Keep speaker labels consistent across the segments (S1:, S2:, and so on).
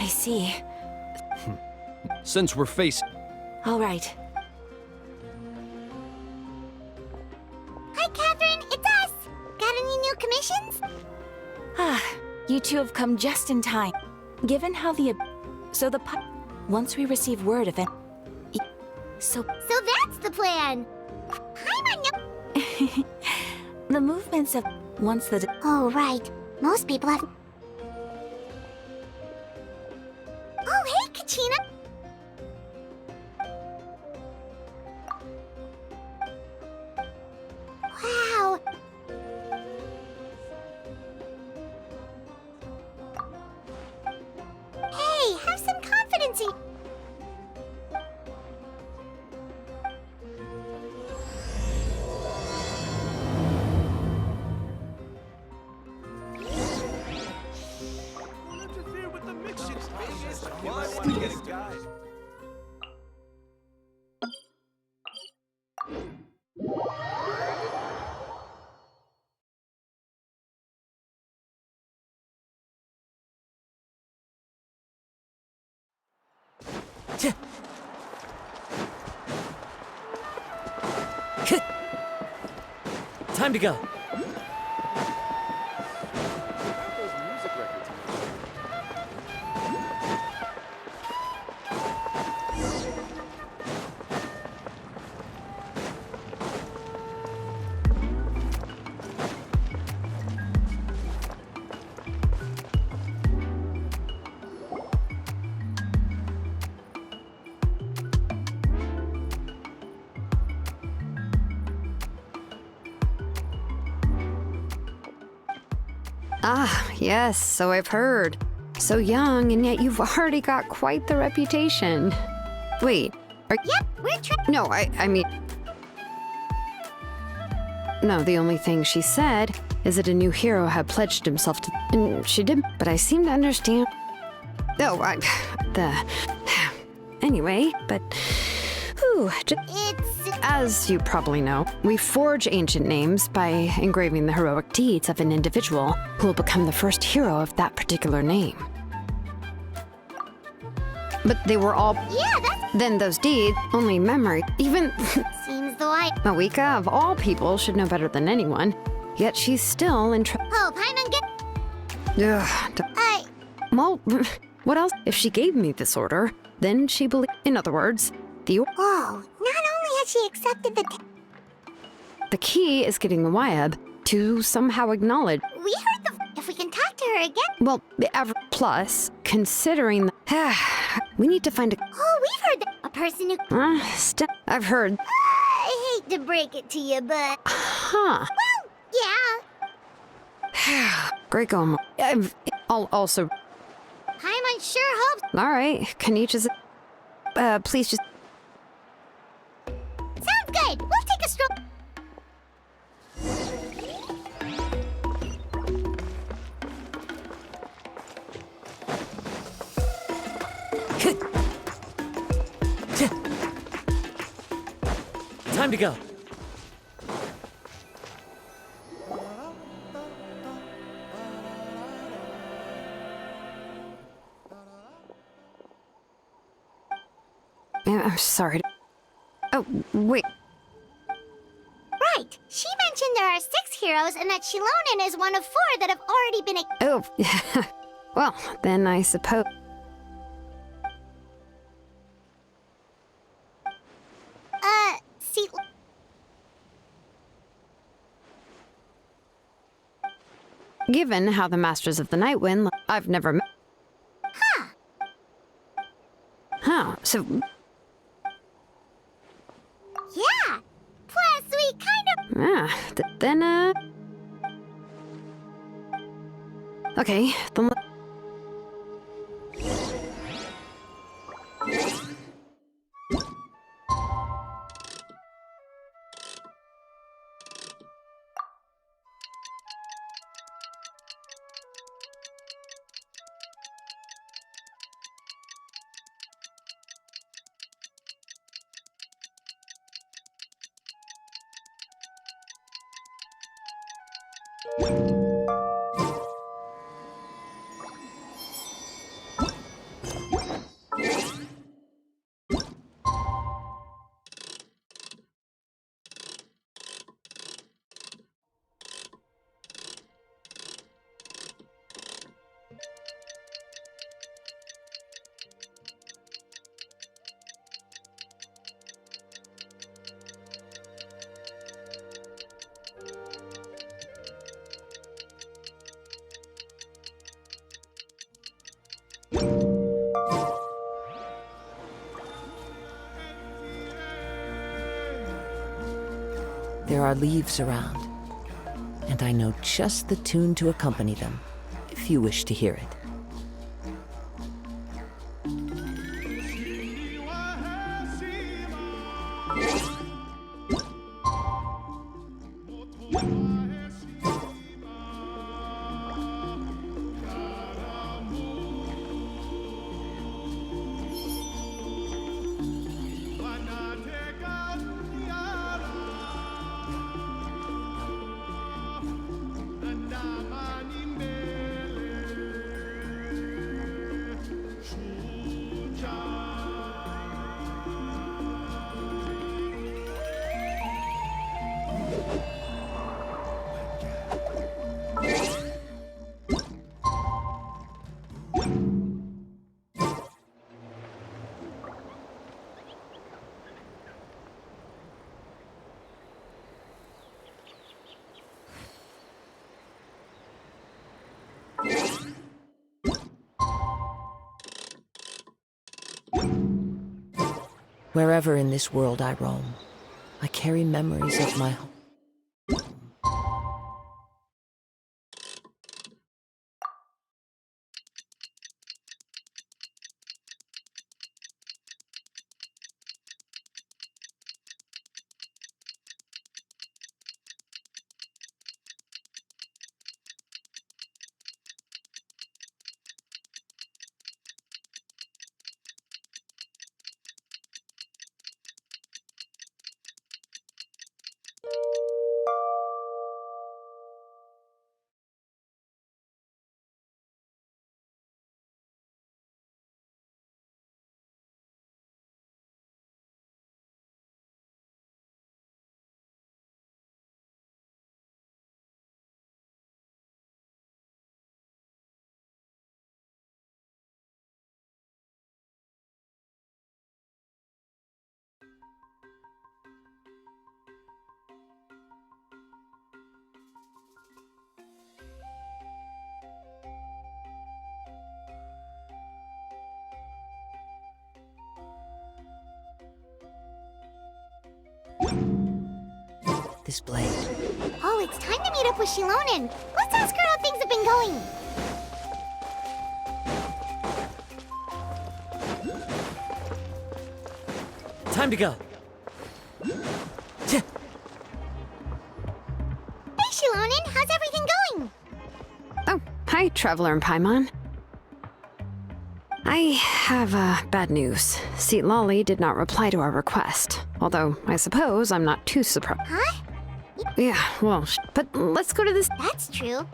S1: I see.
S2: Since we're facing...
S1: All right.
S3: Hi, Catherine, it's us! Got any new commissions?
S1: Ah, you two have come just in time. Given how once we receive word of it...
S3: So that's the plan! Hi, Namanya!
S1: The movements of... Once the...
S3: Oh, right. Most people have... Oh, hey, Kachina! Wow! Hey, have some confidence in...
S4: Time to go.
S5: Ah, yes, so I've heard. So young, and yet you've already got quite the reputation. Wait,
S3: Yep, we're trying...
S5: No, I mean... No, the only thing she said is that a new hero had pledged himself to... And she did, but I seem to understand... Oh, Anyway, but... Whew,
S3: It's...
S5: As you probably know, we forge ancient names by engraving the heroic deeds of an individual who will become the first hero of that particular name. But they were all...
S3: Yeah, that's...
S5: Then those deeds, only memory, even...
S3: Seems though I...
S5: Mawika, of all people, should know better than anyone. Yet she's still in
S3: Oh, Paimon, get...
S5: Well, what else? If she gave me this order, then she believed... In other words,
S3: Oh, not only has she accepted
S5: the key is getting the Wyab to somehow acknowledge...
S3: We heard the... If we can talk to her again...
S5: Well, plus, considering we need to find a...
S3: Oh, we've heard that... A person who...
S5: I've heard...
S3: I hate to break it to you, but...
S5: Huh.
S3: Well, yeah.
S5: Great going. I'll also...
S3: Paimon sure hopes...
S5: All right, can you just... please just...
S3: Sounds good. We'll take a stroll...
S4: Time to go.
S5: I'm sorry. Oh, wait.
S3: Right. She mentioned there are 6 heroes and that Shilonen is one of 4 that have already been...
S5: Oh, well, then I suppose...
S3: See...
S5: Given how the Masters of the Night win, I've never met...
S3: Huh.
S5: Huh, so...
S3: Yeah. Plus, we kind of...
S5: Then, Okay, then...
S4: There are leaves around, and I know just the tune to accompany them, if you wish to hear it. Wherever in this world I roam, I carry memories of my home. This blade.
S3: Oh, it's time to meet up with Shilonen. Let's ask her how things have been going.
S4: Time to go.
S3: Hey, Shilonen, how's everything going?
S5: Oh, hi, Traveler and Paimon. I have bad news. Seat Lolly did not reply to our request. Although, I suppose I'm not too surprised.
S3: Huh?
S5: Yeah, well, but let's go to this.
S3: That's true.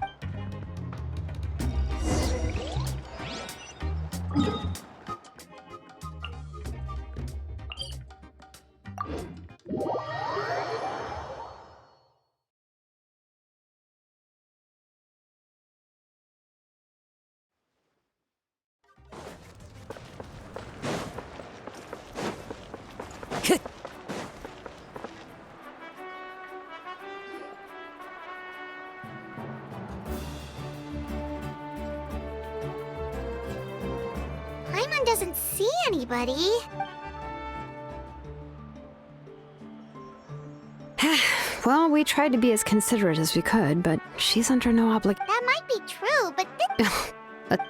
S3: Paimon doesn't see anybody.
S5: Well, we tried to be as considerate as we could, but she's under no obligation.
S3: That might be true, but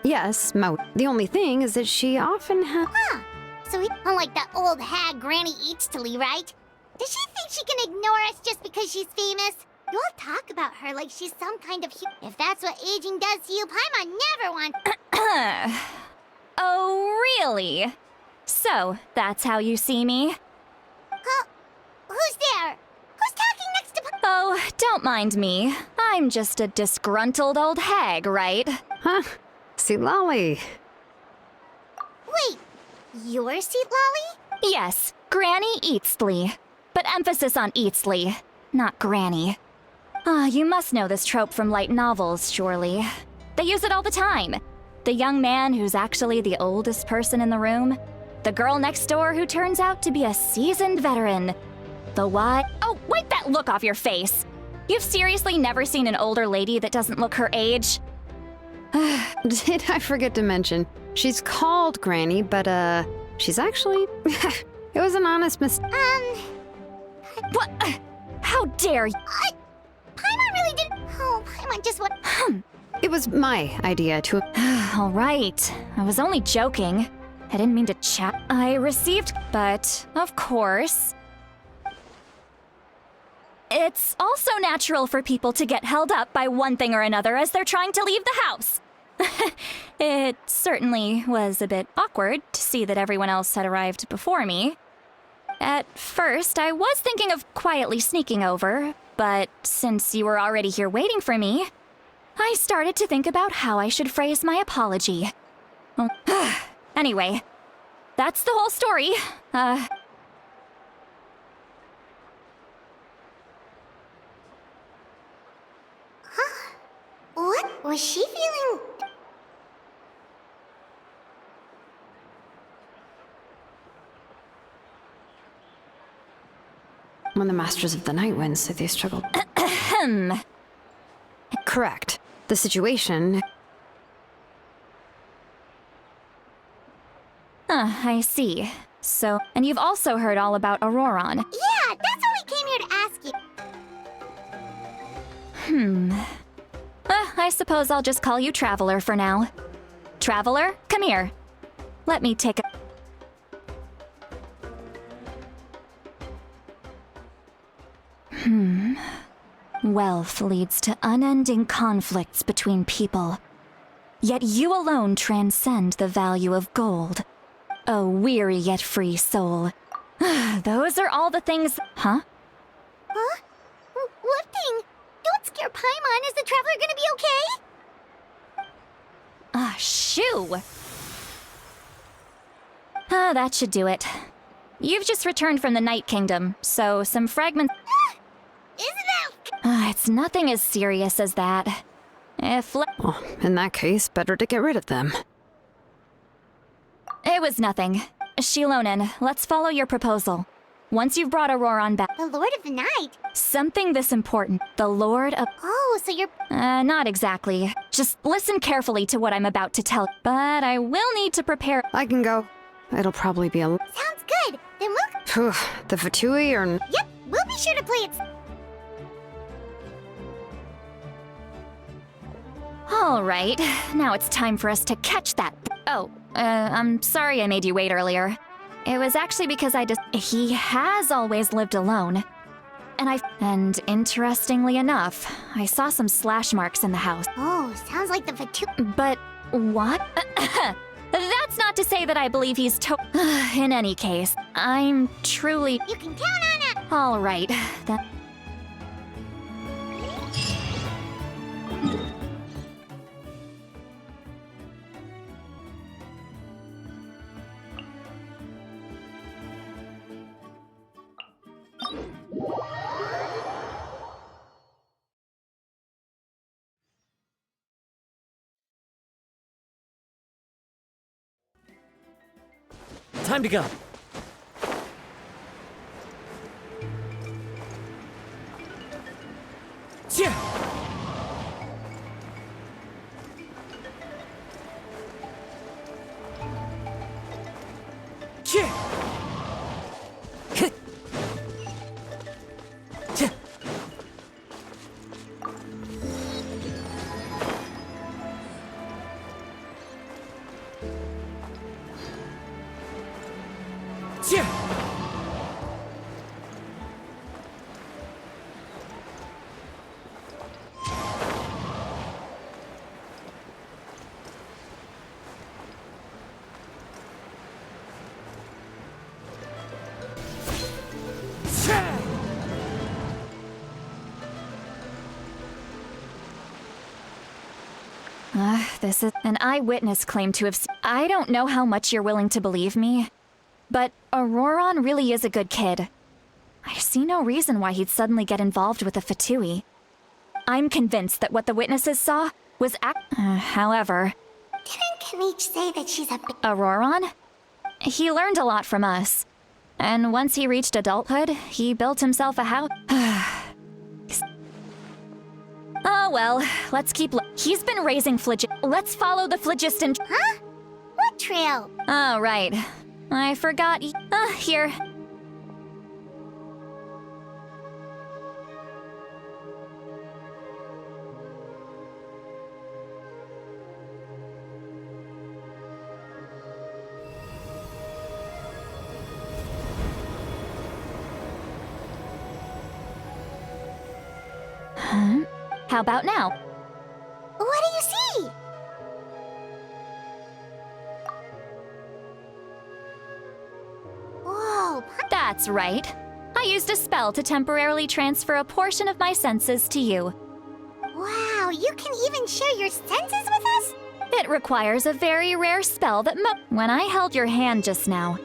S5: Yes, Mo. The only thing is that she often has.
S3: So we don't like that old hag Granny Eatsley, right? Does she think she can ignore us just because she's famous? You all talk about her like she's some kind of If that's what aging does to you, Paimon never wants.
S1: Oh, really? So, that's how you see me?
S3: Huh? Who's there? Who's talking next to
S1: Oh, don't mind me. I'm just a disgruntled old hag, right?
S5: Huh? See, Lolly.
S3: Wait, you're Seat Lolly?
S1: Yes, Granny Eatsley. But emphasis on Eatsley, not Granny. Ah, you must know this trope from light novels, surely. They use it all the time. The young man who's actually the oldest person in the room. The girl next door who turns out to be a seasoned veteran. The what? Oh, wipe that look off your face! You've seriously never seen an older lady that doesn't look her age?
S5: Did I forget to mention? She's called Granny, but, she's actually... It was an honest mistake.
S1: What? how dare you?
S3: Paimon really didn't. Oh, Paimon just what?
S5: It was my idea to.
S1: All right, I was only joking. I didn't mean to chat. I received, but of course. It's also natural for people to get held up by one thing or another as they're trying to leave the house. It certainly was a bit awkward to see that everyone else had arrived before me. At first, I was thinking of quietly sneaking over, but since you were already here waiting for me, I started to think about how I should phrase my apology. Well, anyway, that's the whole story.
S3: What was she feeling?
S5: When the Masters of the Night wins, so they struggled. Correct. The situation.
S1: I see. So, and you've also heard all about Auroron.
S3: Yeah, that's what we came here to ask you.
S1: I suppose I'll just call you Traveler for now. Traveler, come here. Let me take a... Wealth leads to unending conflicts between people. Yet you alone transcend the value of gold. A weary yet free soul. Those are all the things... Huh?
S3: Huh? What thing? Don't scare Paimon. Is the Traveler gonna be okay?
S1: Shoo! That should do it. You've just returned from the Night Kingdom, so some fragments...
S3: Isn't that...
S1: It's nothing as serious as that. If...
S5: Well, in that case, better to get rid of them.
S1: It was nothing. Shilonen, let's follow your proposal. Once you've brought Auroron back...
S3: The Lord of the Night?
S1: Something this important. The Lord of...
S3: Oh, so you're...
S1: Not exactly. Just listen carefully to what I'm about to tell. But I will need to prepare...
S5: I can go. It'll probably be a...
S3: Sounds good. Then we'll...
S5: Phew, the Fatui are...
S3: Yep, we'll be sure to play it...
S1: All right, now it's time for us to catch that... Oh, I'm sorry I made you wait earlier. It was actually because he has always lived alone. And interestingly enough, I saw some slash marks in the house.
S3: Oh, sounds like the Fatu...
S1: But what? That's not to say that I believe he's In any case, I'm truly...
S3: You can count on it!
S1: All right, then...
S6: Time to go. Yeah. Yeah.
S1: This is an eyewitness claim to have I don't know how much you're willing to believe me, but Auroron really is a good kid. I see no reason why he'd suddenly get involved with the Fatui. I'm convinced that what the witnesses saw was however...
S3: Didn't Kanich say that she's a...
S1: Auroron? He learned a lot from us. And once he reached adulthood, he built himself a house. Oh well, let's keep he's been raising let's follow the phlogiston...
S3: Huh? What trail?
S1: Oh, right. I forgot here. How about now?
S3: What do you see? Whoa,
S1: That's right. I used a spell to temporarily transfer a portion of my senses to you.
S3: wow, you can even share your senses with us?
S1: It requires a very rare spell that when I held your hand just now,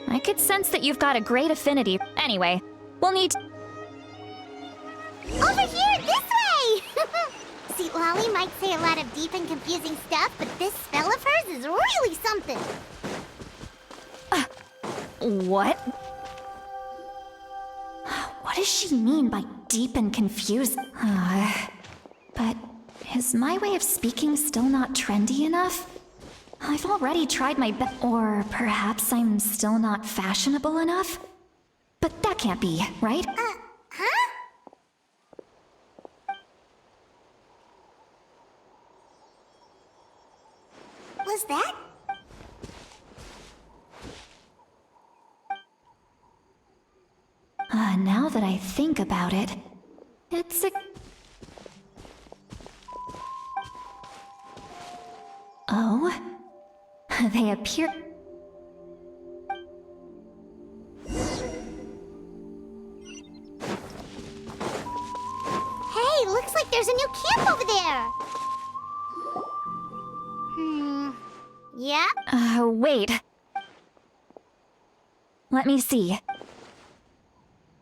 S1: I could sense that you've got a great affinity. Anyway, we'll need
S3: Over here, this way! See, Lolly might say a lot of deep and confusing stuff, but this spell of hers is really something.
S1: What? What does she mean by deep and confused? But is my way of speaking still not trendy enough? I've already tried my best. Or perhaps I'm still not fashionable enough? But that can't be, right?
S3: Huh? Was that?
S1: Now that I think about it, it's a... Oh? They appear...
S3: Hey, looks like there's a new camp over there. Yeah?
S1: Wait. Let me see.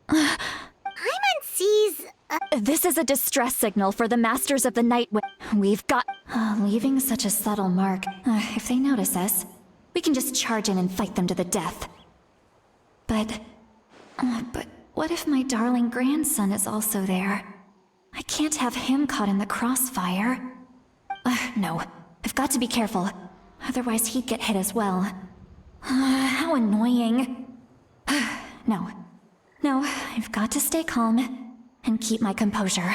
S3: Paimon sees...
S1: This is a distress signal for the Masters of the Night. We've got... leaving such a subtle mark. If they notice us, we can just charge in and fight them to the death. But what if my darling grandson is also there? I can't have him caught in the crossfire. No, I've got to be careful. Otherwise he'd get hit as well. How annoying. No, I've got to stay calm and keep my composure.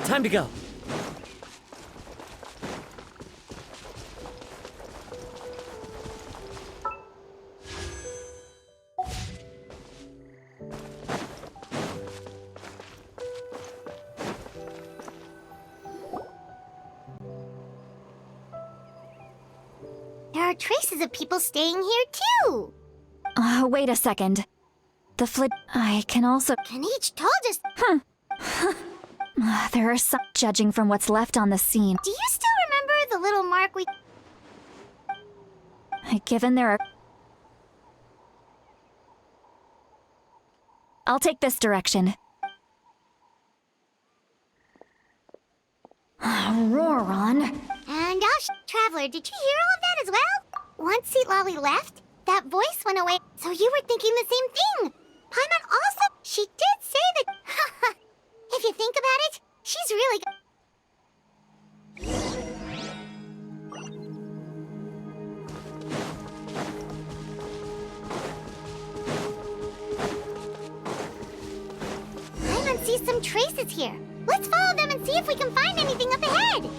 S6: Time to go.
S3: There are traces of people staying here, too.
S1: Wait a second. The I can also...
S3: Can each told us...
S1: There are some... Judging from what's left on the scene.
S3: Do you still remember the little mark we...
S1: Given there are... I'll take this direction. Roron.
S3: And Traveler, did you hear all of that as well? Once Seat Lolly left, that voice went away, so you were thinking the same thing. Paimon also... She did say that... If you think about it, she's really... Paimon sees some traces here. Let's follow them and see if we can find anything up ahead.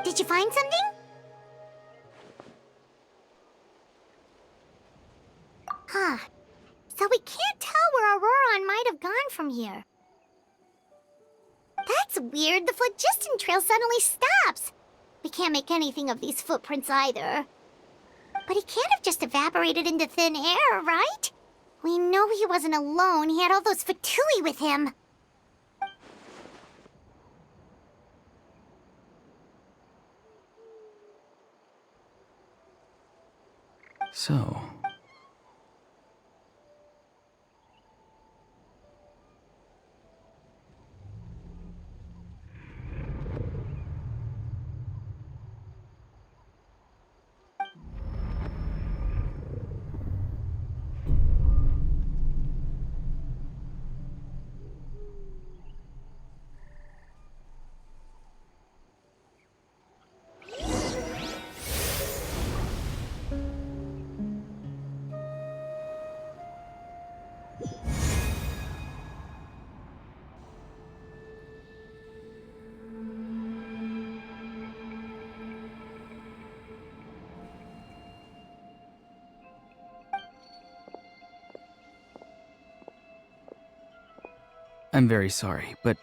S3: Did you find something? Huh. So we can't tell where Auroron might have gone from here. That's weird. The phlogiston trail suddenly stops. We can't make anything of these footprints either. But he can't have just evaporated into thin air, right? We know he wasn't alone. He had all those Fatui with him.
S2: So... I'm very sorry, but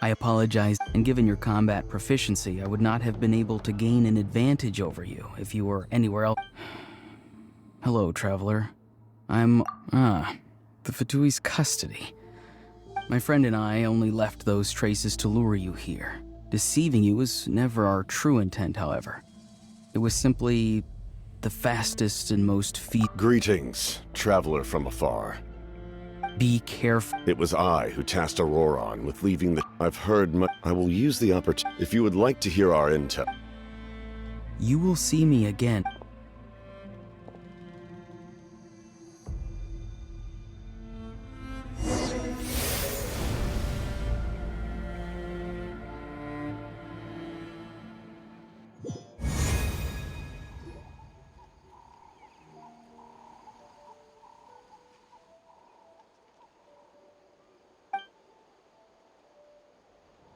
S2: I apologize, and given your combat proficiency, I would not have been able to gain an advantage over you if you were anywhere else. Hello, traveler. I'm, the Fatui's custody. My friend and I only left those traces to lure you here. Deceiving you was never our true intent, however. It was simply the fastest and most
S7: Greetings, traveler from afar.
S2: Be careful.
S7: It was I who tasked Auroron with leaving the... I've heard much... I will use the opportunity... If you would like to hear our intel...
S2: You will see me again.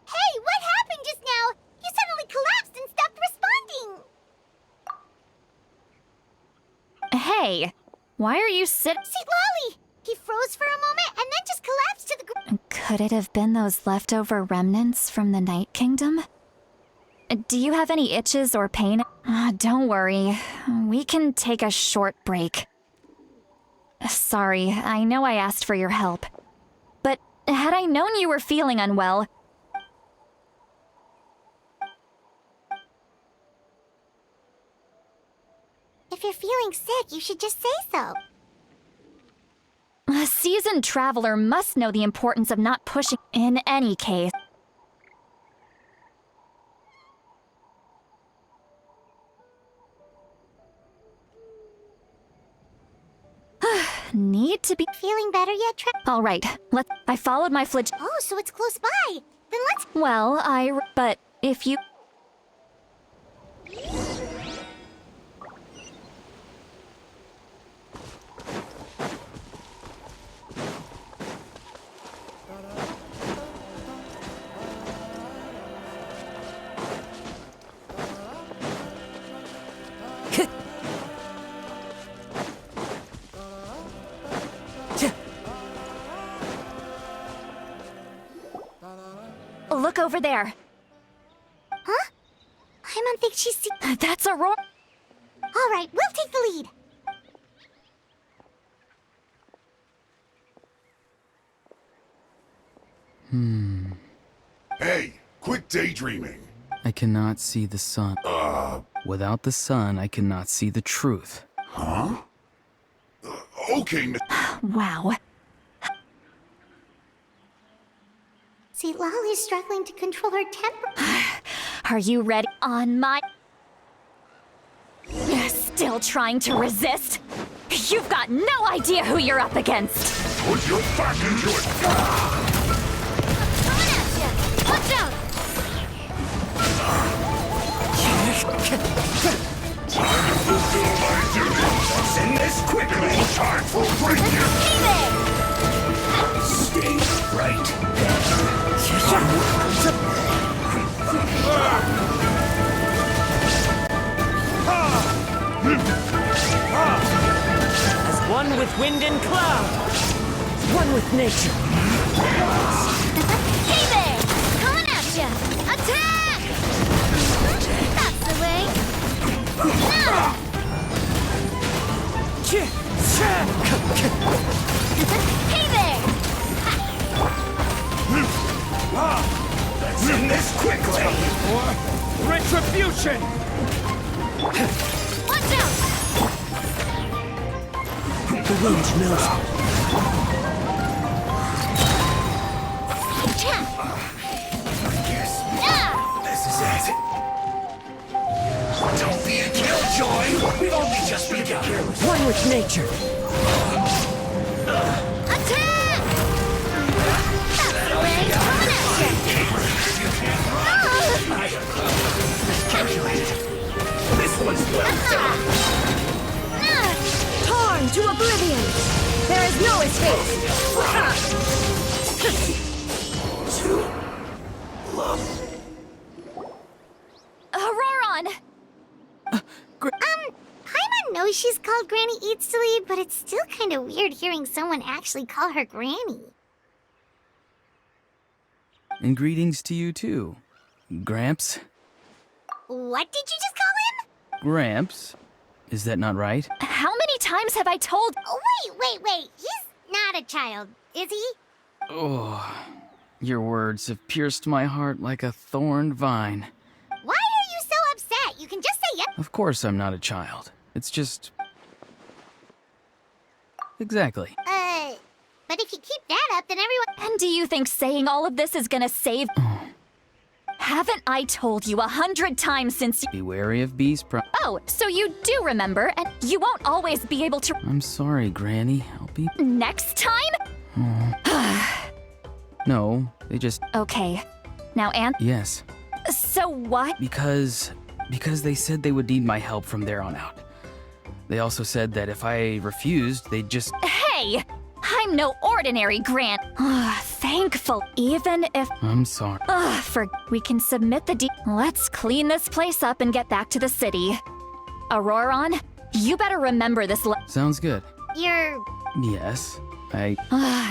S3: Hey, what happened just now? You suddenly collapsed and stopped responding.
S1: Hey, why are you
S3: See, Lolly! He froze for a moment and then just collapsed to the ground.
S1: Could it have been those leftover remnants from the Night Kingdom? Do you have any itches or pain? Don't worry. We can take a short break. Sorry, I know I asked for your help. But had I known you were feeling unwell...
S3: If you're feeling sick, you should just say so.
S1: A seasoned traveler must know the importance of not pushing... In any case... Need to be...
S3: Feeling better yet,
S1: All right, I followed my flig...
S3: Oh, so it's close by. Then let's...
S1: Well, But if you... Look over there.
S3: Huh? I don't think she's...
S1: That's Aurora.
S3: All right, we'll take the lead.
S8: Hey, quit daydreaming.
S2: I cannot see the sun. Without the sun, I cannot see the truth.
S8: Huh? Okay,
S1: Wow.
S3: See, Lolly's struggling to control her temper.
S1: Are you ready? On my... Still trying to resist? You've got no idea who you're up against.
S8: Put your back into it.
S3: Coming at ya! Watch out!
S8: Time to fulfill my duty. Send this quickly. Time for breakthrough.
S3: Hey there!
S8: Stay right
S6: As one with wind and cloud, one with nature.
S3: Hey there! Coming at ya! Attack! That's the way. Hey there!
S8: Let's end this quickly.
S6: Retribution!
S3: Watch out!
S6: The wind knows.
S8: This is it. Don't be a killjoy. We've only just begun.
S6: One with nature.
S3: Attack! That's the way. Coming at ya!
S8: Calculated. This one's
S5: Torn to oblivion! There is no escape!
S1: Auroron!
S3: Paimon knows she's called Granny Eats to Lead, but it's still kind of weird hearing someone actually call her Granny.
S2: And greetings to you too. Gramps?
S3: What did you just call him?
S2: Gramps? Is that not right?
S1: How many times have I told?
S3: Oh, wait. He's not a child, is he?
S2: Oh, your words have pierced my heart like a thorned vine.
S3: Why are you so upset? You can just say yes.
S2: Of course I'm not a child. It's just... Exactly.
S3: But if you keep that up, then everyone...
S1: And do you think saying all of this is gonna save? Haven't I told you 100 times since you...
S2: Be wary of bees
S1: Oh, so you do remember, and you won't always be able to...
S2: I'm sorry, Granny. I'll be...
S1: Next time?
S2: No, they just...
S1: Okay. Now,
S2: Yes.
S1: So what?
S2: Because they said they would need my help from there on out. They also said that if I refused, they'd just...
S1: Hey! I'm no ordinary Grant. Thankful. Even if...
S2: I'm sorry.
S1: We can submit the Let's clean this place up and get back to the city. Auroron, you better remember this
S2: Sounds good.
S3: You're...
S2: Yes, I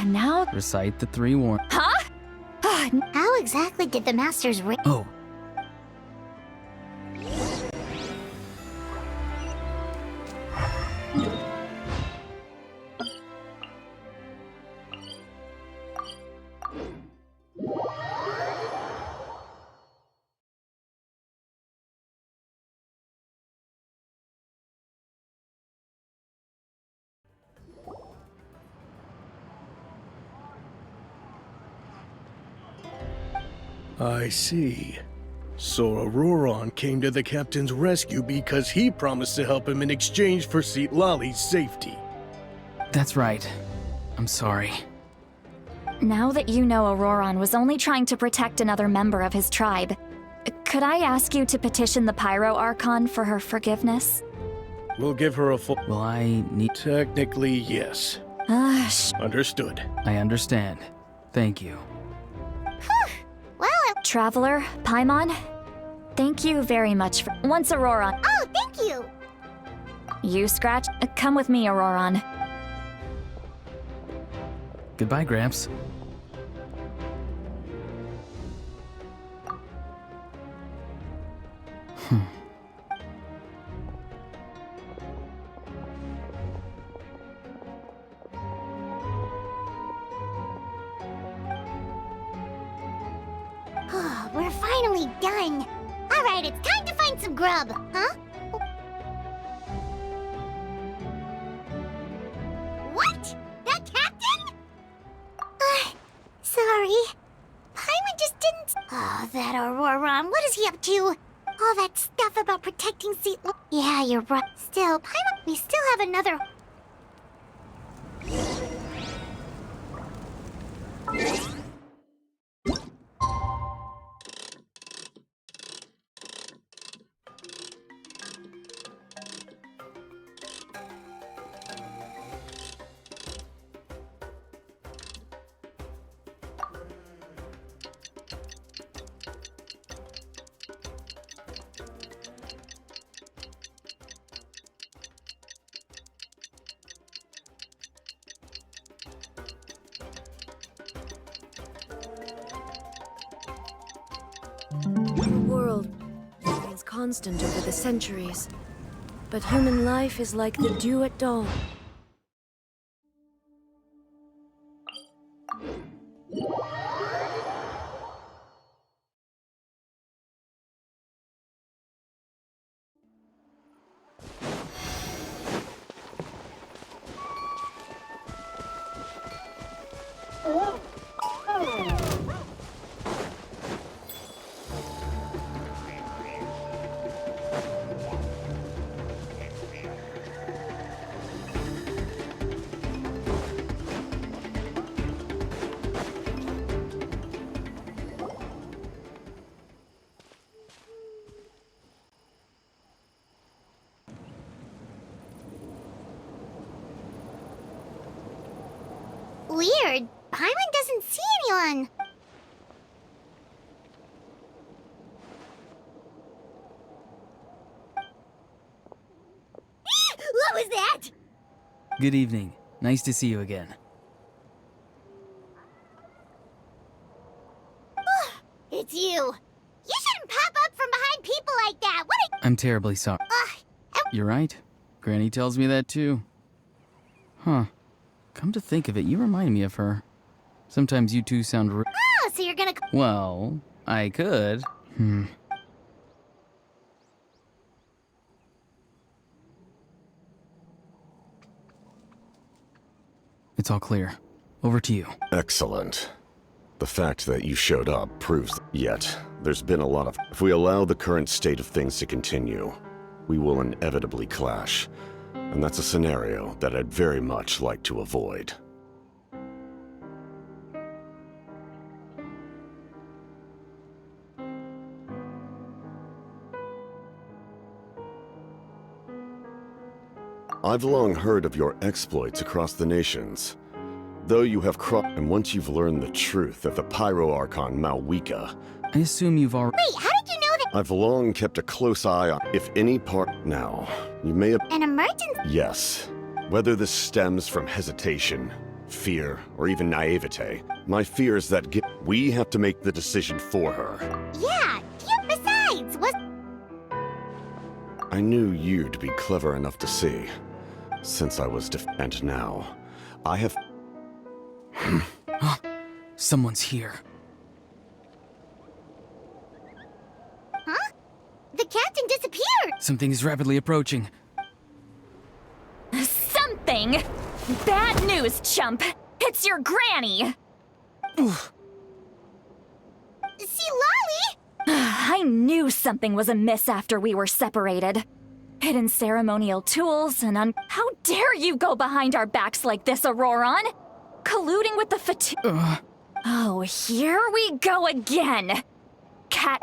S1: now...
S2: recite the 3 warn...
S1: Huh?
S3: How exactly did the Masters ring?
S2: Oh.
S9: I see. So Auroron came to the captain's rescue because he promised to help him in exchange for Lali's safety.
S2: That's right. I'm sorry.
S1: Now that you know Auroron was only trying to protect another member of his tribe, could I ask you to petition the Pyro Archon for her forgiveness?
S9: We'll give her a full...
S2: Well, I need...
S9: Technically, yes. Understood.
S2: I understand. Thank you.
S1: Traveler, Paimon, thank you very much for... Once Auroron...
S3: Oh, thank you!
S1: You, Scratch? Come with me, Auroron.
S2: Goodbye, Gramps.
S3: We're finally done. Alright, it's time to find some grub, huh? What? That captain? Sorry. Paimon just didn't... Oh, that Auroron, what is he up to? All that stuff about protecting Yeah, you're right. Still, Paimon, we still have another...
S10: The world remains constant over the centuries, but human life is like the dew at dawn.
S3: Weird. Paimon doesn't see anyone. What was that?
S2: Good evening. Nice to see you again.
S3: it's you! You shouldn't pop up from behind people like that! What a—
S2: I'm terribly sorry. You're right. Granny tells me that too. Huh. Come to think of it, you remind me of her. Sometimes you two sound
S3: Oh, so you're gonna—
S2: Well, I could. It's all clear. Over to you.
S7: Excellent. The fact that you showed up proves yet there's been a lot of— If we allow the current state of things to continue, we will inevitably clash. And that's a scenario that I'd very much like to avoid. I've long heard of your exploits across the nations. Though you have and once you've learned the truth of the Pyro-Archon Malwika,
S2: I assume you've already—
S3: Wait, how did you know that—
S7: I've long kept a close eye on if any part— Now, you may have—
S3: An emergency?
S7: Yes. Whether this stems from hesitation, fear, or even naivete, my fear is that we have to make the decision for her.
S3: Yeah, besides, was—
S7: I knew you'd be clever enough to see. Since I was and now, I have—
S2: Someone's here.
S3: Huh? The captain disappeared!
S2: Something is rapidly approaching.
S1: Something? Bad news, chump! It's your granny!
S3: See, Lolly?
S1: I knew something was amiss after we were separated. Hidden ceremonial tools and How dare you go behind our backs like this, Auroron? Colluding with the Oh, here we go again! Cat—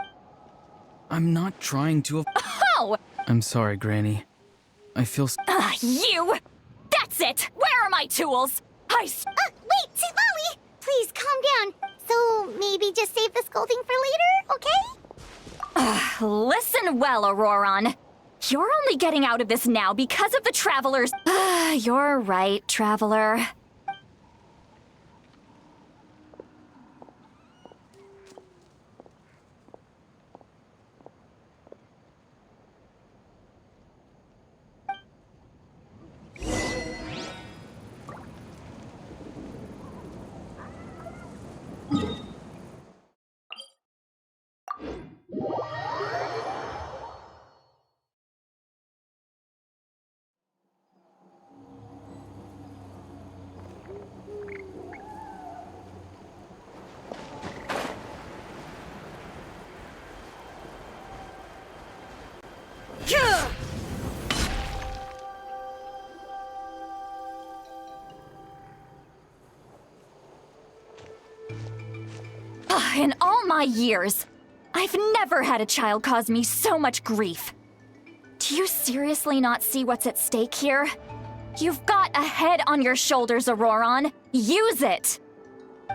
S2: I'm not trying to—
S1: Oh!
S2: I'm sorry, Granny. I feel
S1: You! That's it! Where are my tools?
S3: Wait, see, Lolly! Please, calm down. So, maybe just save the scolding for later, okay?
S1: Listen well, Auroron. You're only getting out of this now because of the Travelers. You're right, Traveler. In all my years, I've never had a child cause me so much grief. Do you seriously not see what's at stake here? You've got a head on your shoulders, Auroron. Use it!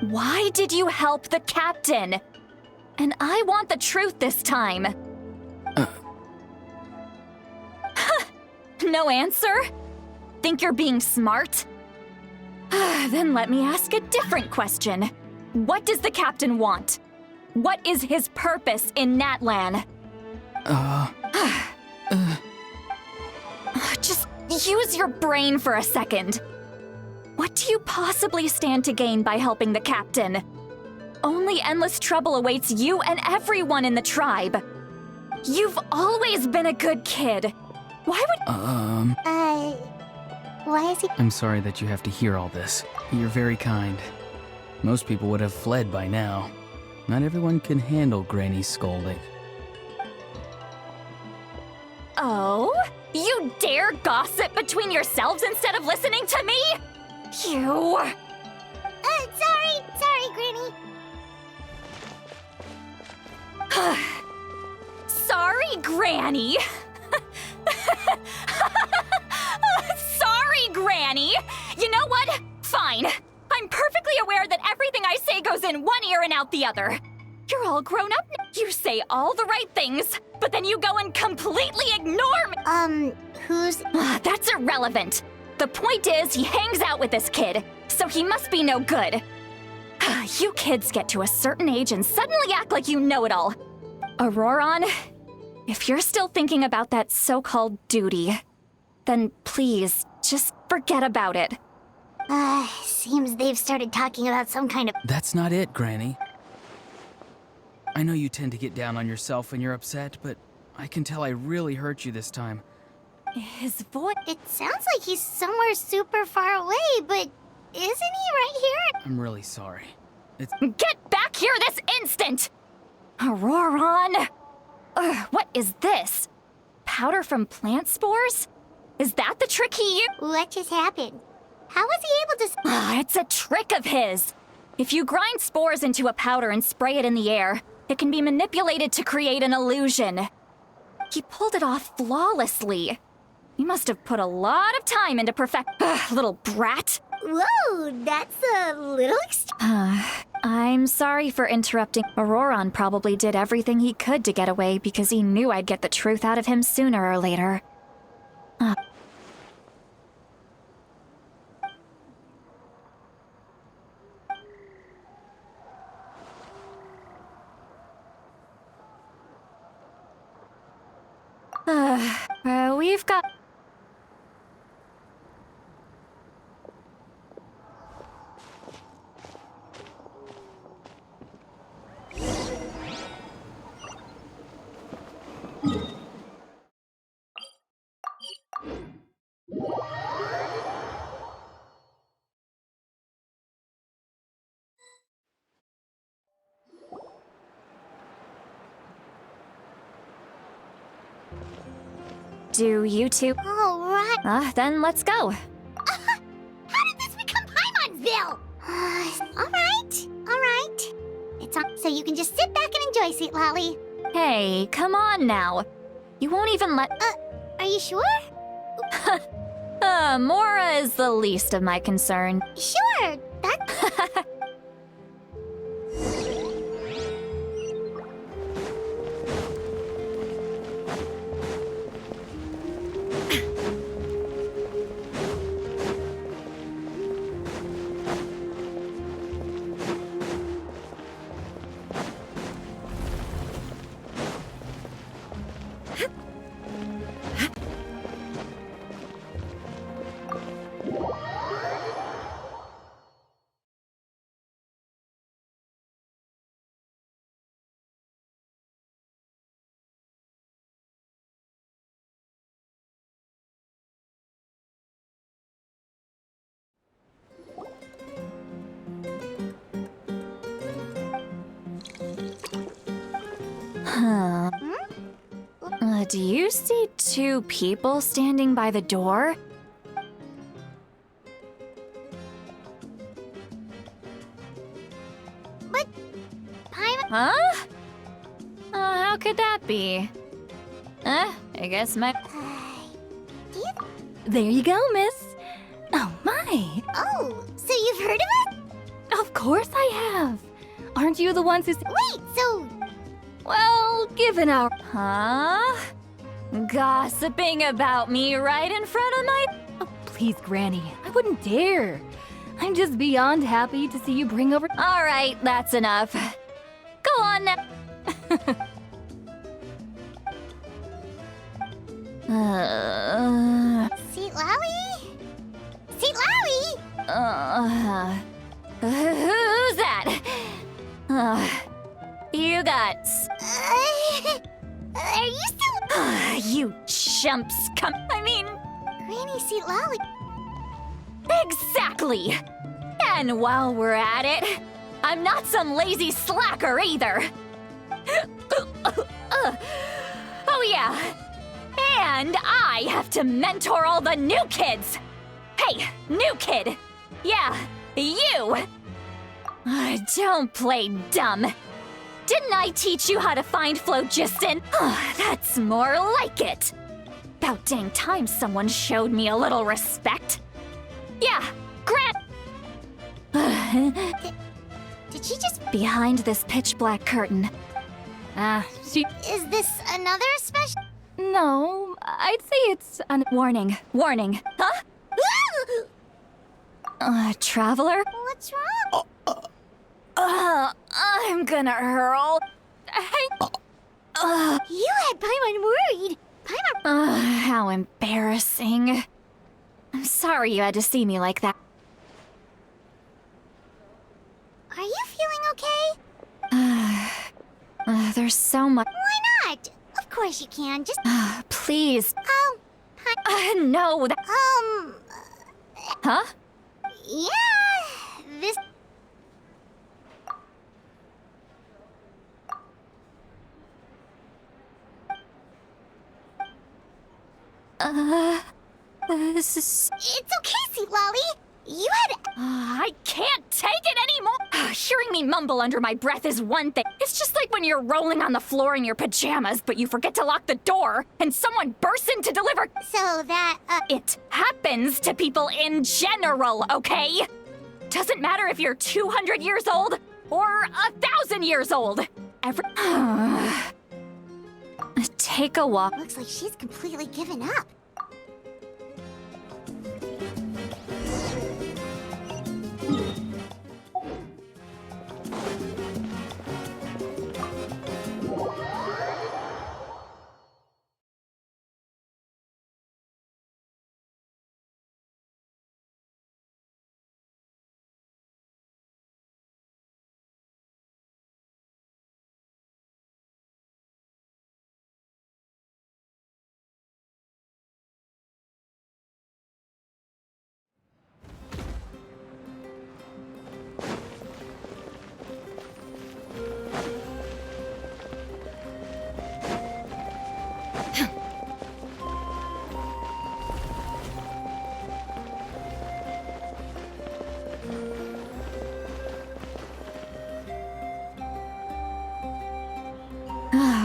S1: Why did you help the captain? And I want the truth this time. No answer? Think you're being smart? Then let me ask a different question. What does the captain want? What is his purpose in Natlan? Just use your brain for a second. What do you possibly stand to gain by helping the captain? Only endless trouble awaits you and everyone in the tribe. You've always been a good kid. Why would—
S3: Why is he—
S2: I'm sorry that you have to hear all this. You're very kind. Most people would have fled by now. Not everyone can handle Granny's scolding.
S1: Oh? You dare gossip between yourselves instead of listening to me? You...
S3: Sorry, Granny.
S1: Sorry, Granny. Sorry, Granny. You know what? Fine. I'm perfectly aware that everything I say goes in one ear and out the other. You're all grown up now. You say all the right things, but then you go and completely ignore me.
S3: Who's—
S1: That's irrelevant. The point is, he hangs out with this kid, so he must be no good. You kids get to a certain age and suddenly act like you know it all. Auroron, if you're still thinking about that so-called duty, then please, just forget about it.
S3: Seems they've started talking about some kind of...
S2: That's not it, Granny. I know you tend to get down on yourself when you're upset, but I can tell I really hurt you this time.
S1: His voice...
S3: It sounds like he's somewhere super far away, but isn't he right here?
S2: I'm really sorry. It's...
S1: Get back here this instant! Auroron! What is this? Powder from plant spores? Is that the trick he used?
S3: What just happened? How was he able to...
S1: It's a trick of his. If you grind spores into a powder and spray it in the air, it can be manipulated to create an illusion. He pulled it off flawlessly. He must have put a lot of time into little brat.
S3: Whoa, that's a little
S1: I'm sorry for interrupting. Auroron probably did everything he could to get away because he knew I'd get the truth out of him sooner or later. We've got... Do you two...
S3: All right.
S1: Then let's go.
S3: How did this become Paimonville? All right. It's on, so you can just sit back and enjoy, Sweet Lolly.
S1: Hey, come on now. You won't even let...
S3: Are you sure?
S1: Mora is the least of my concern.
S3: Sure, that's... Do you see two people standing by the door? But... Paimon...
S1: Huh? How could that be? I guess my...
S3: Do you...
S10: There you go, miss. Oh, my.
S3: Oh, so you've heard of it?
S10: Of course I have. Aren't you the ones who...
S3: Wait, so...
S10: Well, given our...
S1: Huh? Gossiping about me right in front of my...
S10: Oh, please, Granny. I wouldn't dare. I'm just beyond happy to see you bring over...
S1: All right, that's enough. Go on now.
S3: Sweet Lolly? Sweet Lolly?
S1: Who's that? You got...
S3: Are you still...
S1: You chumps come... I mean...
S3: Granny, Sweet Lolly...
S1: Exactly! And while we're at it, I'm not some lazy slacker either! Oh yeah! And I have to mentor all the new kids! Hey, new kid! Yeah, you! Don't play dumb! Didn't I teach you how to find phlogiston? That's more like it! About dang time someone showed me a little respect! Yeah,
S3: Did she just...
S1: behind this pitch-black curtain.
S10: She...
S3: Is this another special...
S10: No, I'd say it's an...
S1: Warning, warning. Huh? Traveler?
S3: What's wrong?
S1: I'm gonna hurl. Hey.
S3: You had Paimon worried. Paimon...
S1: How embarrassing. I'm sorry you had to see me like that.
S3: Are you feeling okay?
S1: There's so much.
S3: Why not? Of course you can. Just...
S1: Please.
S3: Oh,
S1: No. Huh?
S3: Yeah, this...
S1: This is...
S3: It's okay, Sweet Lolly. You had...
S1: I can't take it anymore! Hearing me mumble under my breath is one thing. It's just like when you're rolling on the floor in your pajamas, but you forget to lock the door, and someone bursts in to deliver...
S3: So that,
S1: It happens to people in general, okay? Doesn't matter if you're 200 years old or 1,000 years old. Take a walk.
S3: Looks like she's completely given up.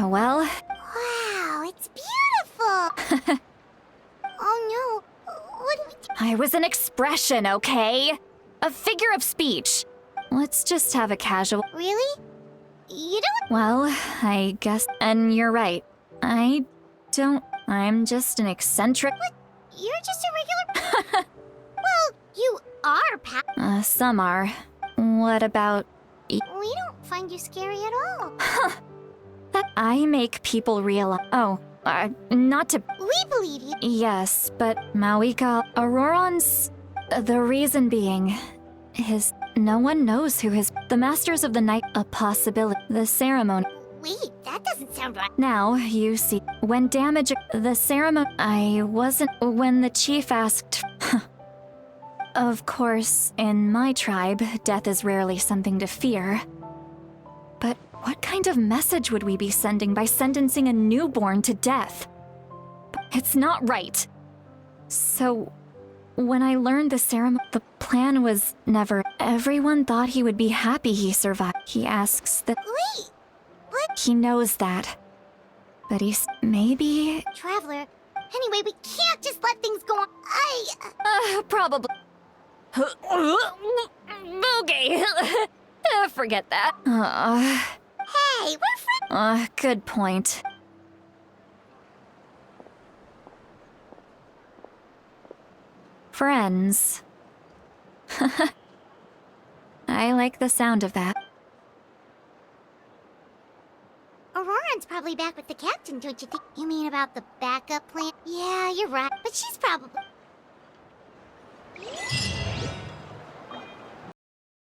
S1: Well...
S3: Wow, it's beautiful! Oh no, what do we do?
S1: I was an expression, okay? A figure of speech. Let's just have a casual...
S3: Really? You don't...
S1: Well, I guess... And you're right. I don't... I'm just an eccentric...
S3: What? You're just a regular... Well, you are, Pat.
S1: Some are. What about...
S3: We don't find you scary at all.
S1: That I make people realize... Oh, not to...
S3: We believe you.
S1: Yes, but Mawika... Auroron's... The reason being... His... No one knows who his... The Masters of the Night... A possibility. The ceremony...
S3: Wait, that doesn't sound right.
S1: Now, you see... When damage... The ceremony... I wasn't... When the chief asked... Of course, in my tribe, death is rarely something to fear. But what kind of message would we be sending by sentencing a newborn to death? It's not right. So, when I learned the ceremony, the plan was never... Everyone thought he would be happy he survived. He asks that...
S3: Wait! What?
S1: He knows that. But he's... Maybe...
S3: Traveler. Anyway, we can't just let things go on.
S1: Probably... Okay. Forget that.
S3: Hey, we're friends.
S1: Good point. Friends. I like the sound of that.
S3: Auroron's probably back with the captain, don't you think? You mean about the backup plan? Yeah, you're right. But she's probably...